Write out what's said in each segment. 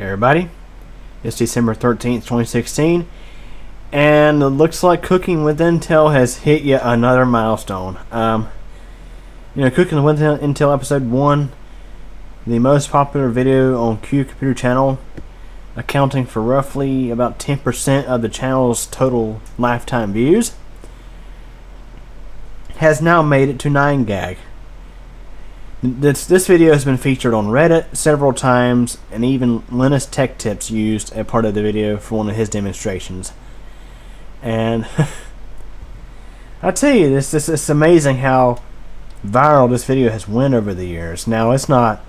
Hey everybody, it's December 13th, 2016, and it looks like cooking with Intel has hit yet another milestone. Cooking with Intel Episode 1, the most popular video on Q Computer Channel, accounting for roughly about 10% of the channel's total lifetime views, has now made it to 9gag. This video has been featured on Reddit several times, and even Linus Tech Tips used a part of the video for one of his demonstrations. And I tell you, it's amazing how viral this video has went over the years. Now, it's not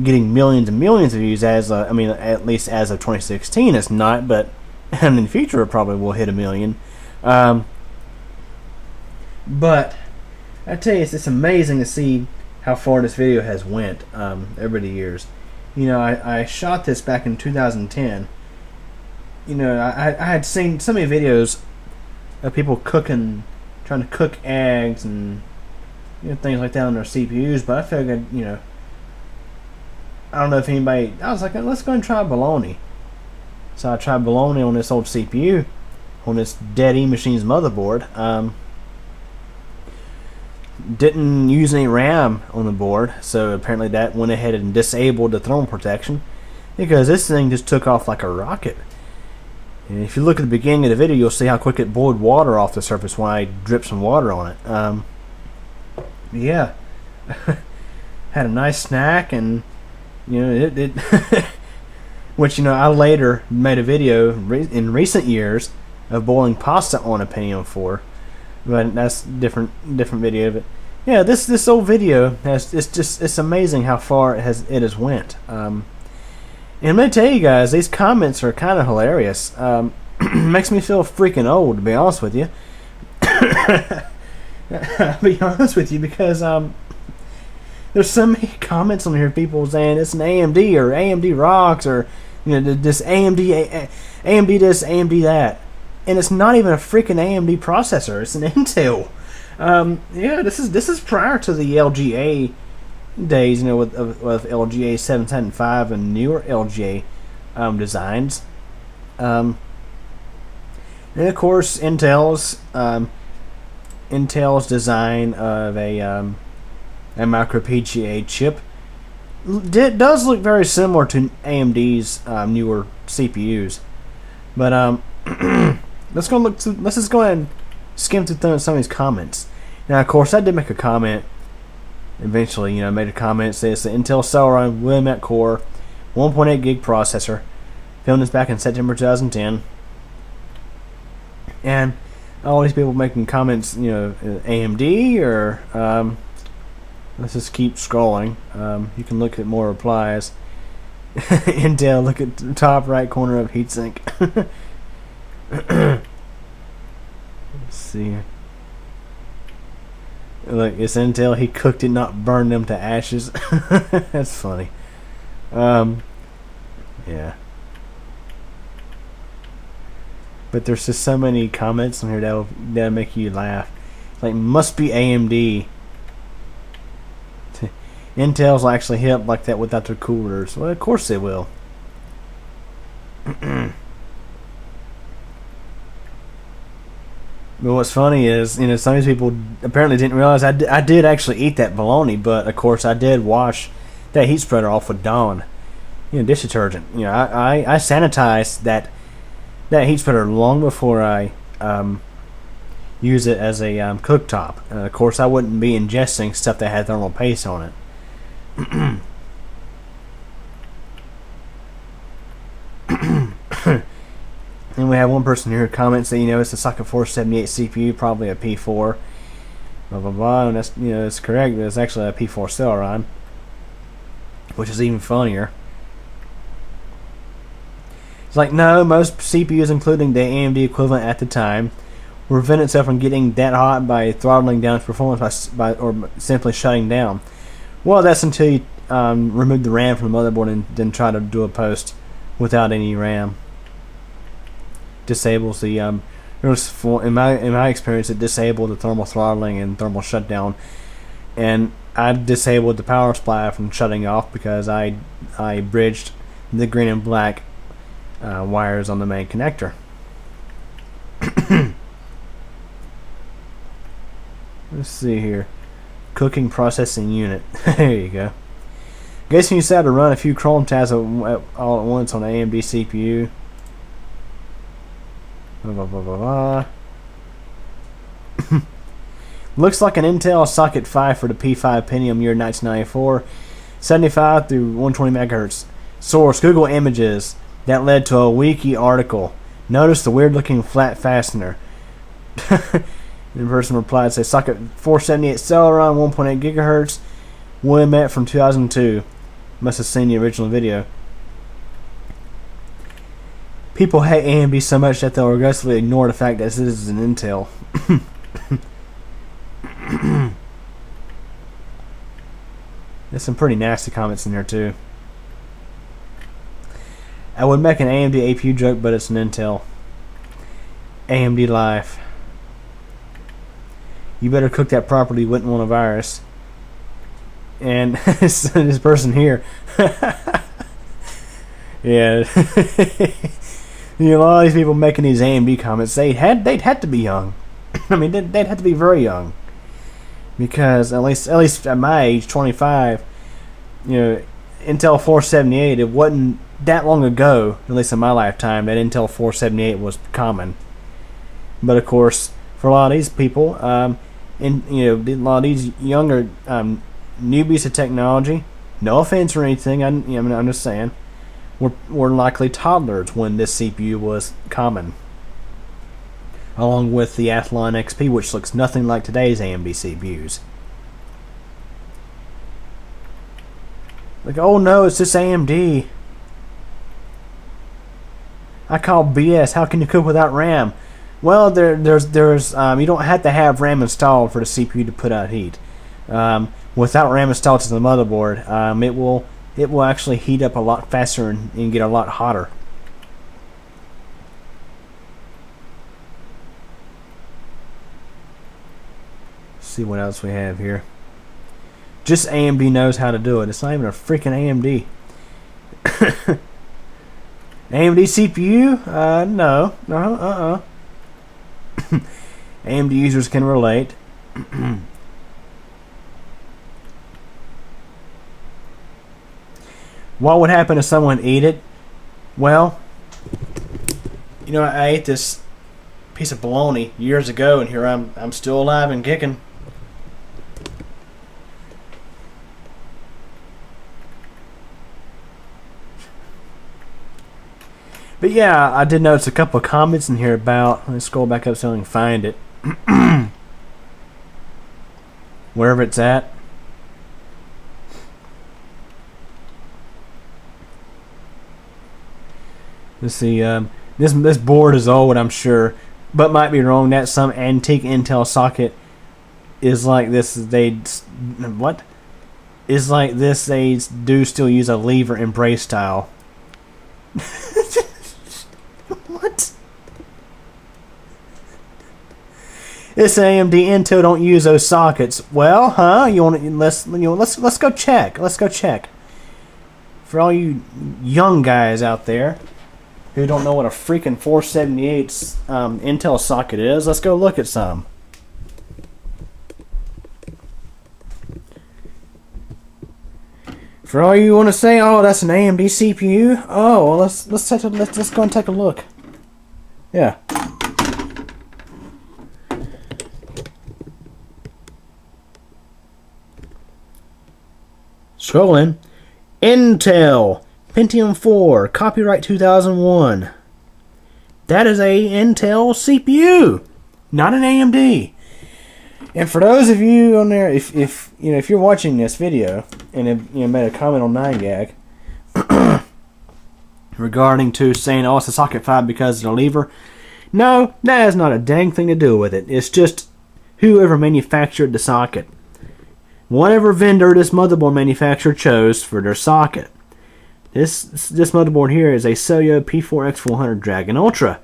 getting millions and millions of views at least as of 2016, it's not, but in the future it probably will hit 1 million. But I tell you, it's amazing to see how far this video has went over the years. I shot this back in 2010. I had seen so many videos of people trying to cook eggs and things like that on their CPUs, but I figured, I don't know if anybody, I was like, let's go and try bologna. So I tried bologna on this old CPU, on this dead E-Machine's motherboard. Didn't use any RAM on the board, so apparently that went ahead and disabled the thermal protection, because this thing just took off like a rocket. And if you look at the beginning of the video, you'll see how quick it boiled water off the surface when I dripped some water on it. Yeah. Had a nice snack, and it which I later made a video in recent years of boiling pasta on a Pentium 4. But that's different video. But yeah, this old video it's amazing how far it has went. And I'm gonna tell you guys, these comments are kind of hilarious. Makes me feel freaking old, to be honest with you. I'll be honest with you, because there's so many comments on here, people saying it's an AMD or AMD rocks, or this AMD this, AMD that. And it's not even a freaking AMD processor. It's an Intel. Yeah, this is prior to the LGA days, with LGA 775 and newer LGA designs. And of course, Intel's design of a micro PGA chip does look very similar to AMD's newer CPUs, but let's just go ahead and skim through some of these comments. Now, of course, I did make a comment eventually. Made a comment saying it's the Intel Celeron Willamette Core 1.8 gig processor. Filmed this back in September 2010. And all these people making comments, AMD, or let's just keep scrolling. You can look at more replies. Intel, look at the top right corner of heatsink. Let's see. Look, it's Intel. He cooked it, not burned them to ashes. That's funny. Yeah. But there's just so many comments on here that'll make you laugh. Like, must be AMD. Intel's actually hit like that without their coolers. Well, of course they will. But what's funny is, some of these people apparently didn't realize I did actually eat that bologna, but of course I did wash that heat spreader off with Dawn, dish detergent. I sanitized that heat spreader long before I use it as a cooktop. Of course, I wouldn't be ingesting stuff that had thermal paste on it. And we have one person here who comments that it's a socket 478 CPU, probably a P4, blah blah blah, and that's it's correct. It's actually a P4 Celeron, which is even funnier. It's like, no, most CPUs, including the AMD equivalent at the time, will prevent itself from getting that hot by throttling down its performance or simply shutting down. Well, that's until you remove the RAM from the motherboard and then try to do a post without any RAM. Disables the in my experience, it disabled the thermal throttling and thermal shutdown, and I disabled the power supply from shutting off because I bridged the green and black wires on the main connector. Let's see here. Cooking processing unit. There you go. Guessing you had to run a few Chrome tabs all at once on the AMD CPU. Blah, blah, blah, blah. Looks like an Intel Socket 5 for the P5 Pentium year 1994. 75 through 120 megahertz. Source: Google Images. That led to a wiki article. Notice the weird looking flat fastener. The person replied, says Socket 478 Celeron 1.8 gigahertz. William from 2002. Must have seen the original video. People hate AMD so much that they'll aggressively ignore the fact that this is an Intel. There's some pretty nasty comments in there too. I would make an AMD APU joke, but it's an Intel. AMD Life. You better cook that properly. You wouldn't want a virus. And this person here. Yeah. You know, a lot of these people making these AMD comments, they'd had to be young. I mean, they'd have to be very young. Because at least at my age, 25, you know, Intel 478, it wasn't that long ago, at least in my lifetime, that Intel 478 was common. But of course, for a lot of these people, a lot of these younger newbies to technology, no offense or anything, I'm just saying, were likely toddlers when this CPU was common. Along with the Athlon XP, which looks nothing like today's AMD CPUs. Like, oh no, it's just AMD. I call BS. How can you cook without RAM? Well, there's you don't have to have RAM installed for the CPU to put out heat. Without RAM installed to the motherboard, it will actually heat up a lot faster and get a lot hotter. Let's see what else we have here. Just AMD knows how to do it. It's not even a freaking AMD. AMD CPU? No. AMD users can relate. What would happen if someone ate it? Well, you know, I ate this piece of bologna years ago, and here I'm still alive and kicking. But yeah, I did notice a couple of comments in here about, let me scroll back up so I can find it. Wherever it's at. Let's see, this board is old, I'm sure, but might be wrong. That some antique Intel socket is like this. They do still use a lever and brace style. What? This AMD Intel don't use those sockets. Well, huh? Let's go check. Let's go check. For all you young guys out there who don't know what a freaking 478 Intel socket is, let's go look at some. For all you want to say, oh, that's an AMD CPU. Oh, well, let's go and take a look. Yeah. Scrolling. Intel Pentium 4, copyright 2001. That is a Intel CPU, not an AMD. And for those of you on there, if you're watching this video and have made a comment on 9gag regarding to saying, oh, it's a socket 5 because of the lever, no, that has not a dang thing to do with it. It's just whoever manufactured the socket. Whatever vendor this motherboard manufacturer chose for their socket. This motherboard here is a Celio P4X400 Dragon Ultra.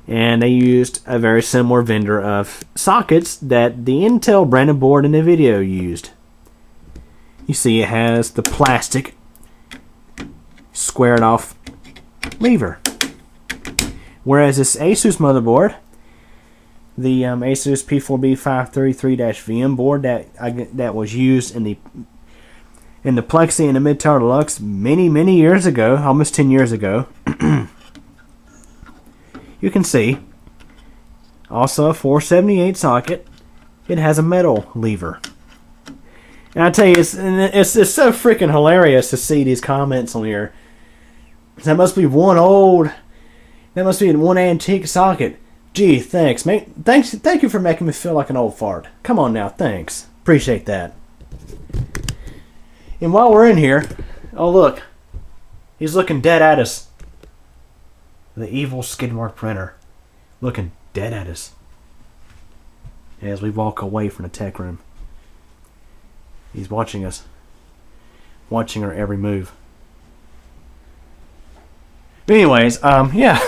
And they used a very similar vendor of sockets that the Intel branded board in the video used. You see it has the plastic squared off lever. Whereas this Asus motherboard, the Asus P4B533-VM board that was used in the Plexi and the Mid-Tower Deluxe many years ago, almost 10 years ago, you can see also a 478 socket. It has a metal lever. And I tell you, it's so freaking hilarious to see these comments on here. That must be one antique socket. Gee, thanks, mate. Thank you for making me feel like an old fart. Come on now, thanks. Appreciate that. And while we're in here, oh look, he's looking dead at us. The evil Skidmark printer, looking dead at us as we walk away from the tech room. He's watching us, watching our every move. But anyways, yeah,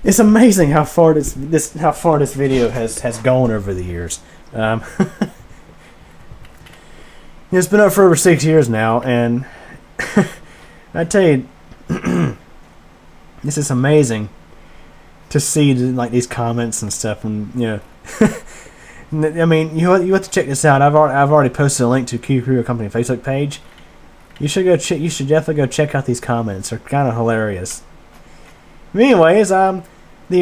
it's amazing how far this video has gone over the years. It's been up for over 6 years now, and I tell you, this is amazing to see like these comments and stuff, and you know, I mean, you have to check this out. I've already posted a link to Q Career Company Facebook page. You should go check. You should definitely go check out these comments. They're kind of hilarious. But anyways, the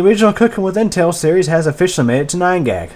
original Cooking with Intel series has officially made it to 9GAG.